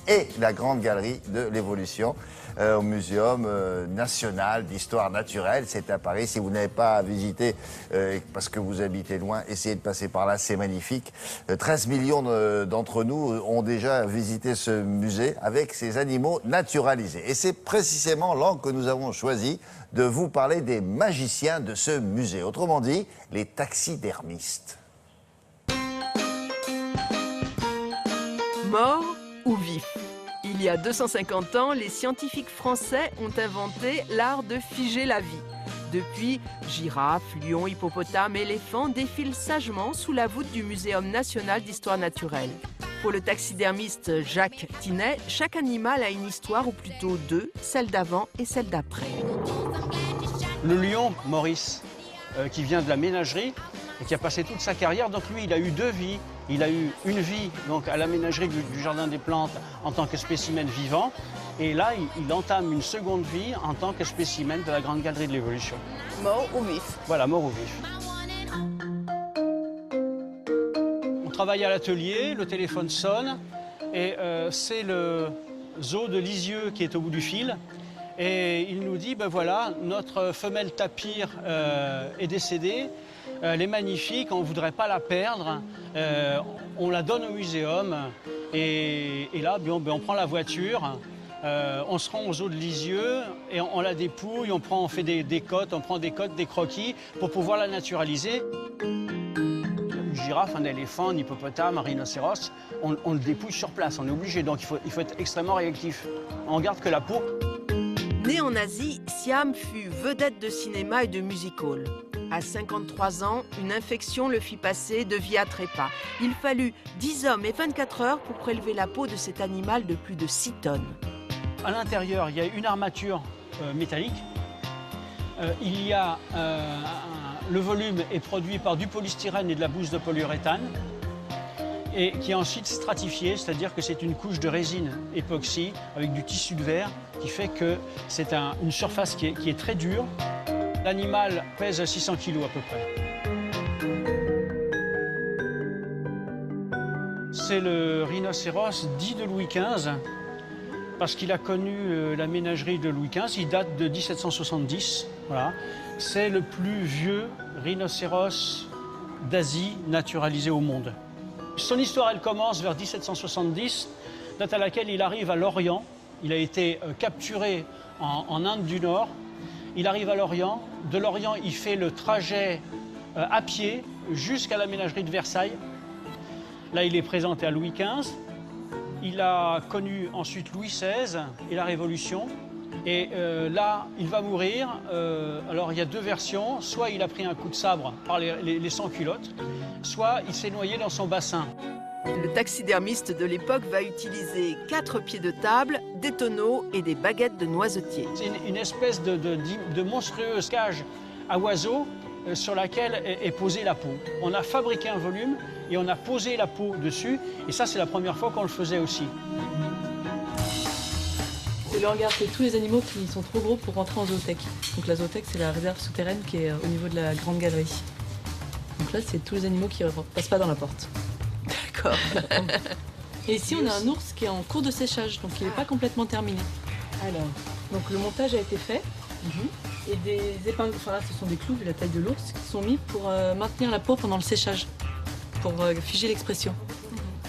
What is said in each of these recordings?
et la Grande Galerie de l'Évolution au Muséum national d'histoire naturelle. C'est à Paris. Si vous n'avez pas visité, parce que vous habitez loin, essayez de passer par là, c'est magnifique. 13 millions d'entre nous ont déjà visité ce musée avec ces animaux naturalisés. Et c'est précisément l'angle que nous avons choisi de vous parler des magiciens de ce musée. Autrement dit, les taxidermistes. Mort ou vif? Il y a 250 ans, les scientifiques français ont inventé l'art de figer la vie. Depuis, girafes, lions, hippopotames, éléphants défilent sagement sous la voûte du Muséum national d'histoire naturelle. Pour le taxidermiste Jacques Tinet, chaque animal a une histoire, ou plutôt deux, celle d'avant et celle d'après. Le lion, Maurice, qui vient de la ménagerie et qui a passé toute sa carrière, donc lui, il a eu deux vies. Il a eu une vie donc, à la ménagerie du Jardin des Plantes en tant que spécimen vivant. Et là, il entame une seconde vie en tant que spécimen de la Grande Galerie de l'Évolution. Mort ou vif? Voilà, mort ou vif. On travaille à l'atelier, le téléphone sonne et c'est le zoo de Lisieux qui est au bout du fil. Et il nous dit, ben voilà, notre femelle tapir est décédée. Elle est magnifique, on ne voudrait pas la perdre. On la donne au muséum. Et là, on prend la voiture, on se rend au zoo de Lisieux et on la dépouille, on fait des cotes, on prend des cotes, des croquis pour pouvoir la naturaliser. Une girafe, un éléphant, un hippopotame, un rhinocéros, on le dépouille sur place, on est obligé. Donc il faut être extrêmement réactif. On garde que la peau. Né en Asie, Siam fut vedette de cinéma et de music-hall. À 53 ans, une infection le fit passer de vie à trépas. Il fallut 10 hommes et 24 heures pour prélever la peau de cet animal de plus de 6 tonnes. À l'intérieur, il y a une armature métallique. Le volume est produit par du polystyrène et de la bouse de polyuréthane et qui est ensuite stratifié, c'est-à-dire que c'est une couche de résine époxy avec du tissu de verre qui fait que c'est une surface qui est très dure. L'animal pèse 600 kg à peu près. C'est le rhinocéros dit de Louis XV parce qu'il a connu la ménagerie de Louis XV. Il date de 1770. Voilà. C'est le plus vieux rhinocéros d'Asie naturalisé au monde. Son histoire, elle commence vers 1770, date à laquelle il arrive à Lorient. Il a été capturé en Inde du Nord. Il arrive à Lorient. De Lorient, il fait le trajet à pied jusqu'à la ménagerie de Versailles. Là, il est présenté à Louis XV. Il a connu ensuite Louis XVI et la Révolution. Et là, il va mourir. Alors, il y a deux versions. Soit il a pris un coup de sabre par les sans-culottes, soit il s'est noyé dans son bassin. Le taxidermiste de l'époque va utiliser 4 pieds de table, des tonneaux et des baguettes de noisetier. C'est une espèce de monstrueuse cage à oiseaux sur laquelle est posée la peau. On a fabriqué un volume et on a posé la peau dessus. Et ça, c'est la première fois qu'on le faisait aussi. C'est le regard, c'est tous les animaux qui sont trop gros pour rentrer en zoothèque. Donc la zoothèque, c'est la réserve souterraine qui est au niveau de la Grande Galerie. Donc là, c'est tous les animaux qui ne passent pas dans la porte. D'accord. Et ici, on a un ours qui est en cours de séchage, donc il n'est pas complètement terminé. Alors, donc le montage a été fait. Et des épingles, enfin là, ce sont des clous vu la taille de l'ours, qui sont mis pour maintenir la peau pendant le séchage, pour figer l'expression.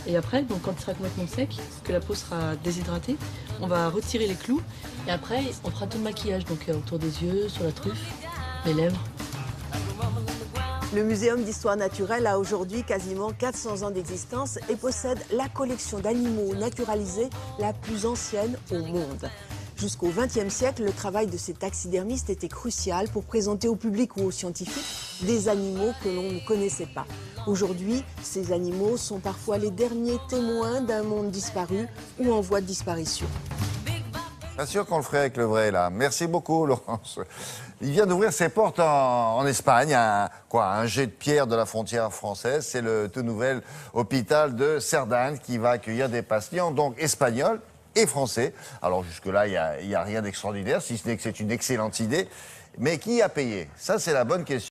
Et après, donc quand il sera complètement sec, que la peau sera déshydratée, on va retirer les clous et après, on fera tout le maquillage, donc autour des yeux, sur la truffe, les lèvres. Le Muséum d'histoire naturelle a aujourd'hui quasiment 400 ans d'existence et possède la collection d'animaux naturalisés la plus ancienne au monde. Jusqu'au XXe siècle, le travail de ces taxidermistes était crucial pour présenter au public ou aux scientifiques des animaux que l'on ne connaissait pas. Aujourd'hui, ces animaux sont parfois les derniers témoins d'un monde disparu ou en voie de disparition. Bien sûr qu'on le ferait avec le vrai, là. Merci beaucoup, Laurence. Il vient d'ouvrir ses portes en Espagne, un jet de pierre de la frontière française. C'est le tout nouvel hôpital de Cerdagne qui va accueillir des patients, donc espagnols et français. Alors jusque-là, il n'y a rien d'extraordinaire, si ce n'est que c'est une excellente idée. Mais qui a payé? Ça, c'est la bonne question.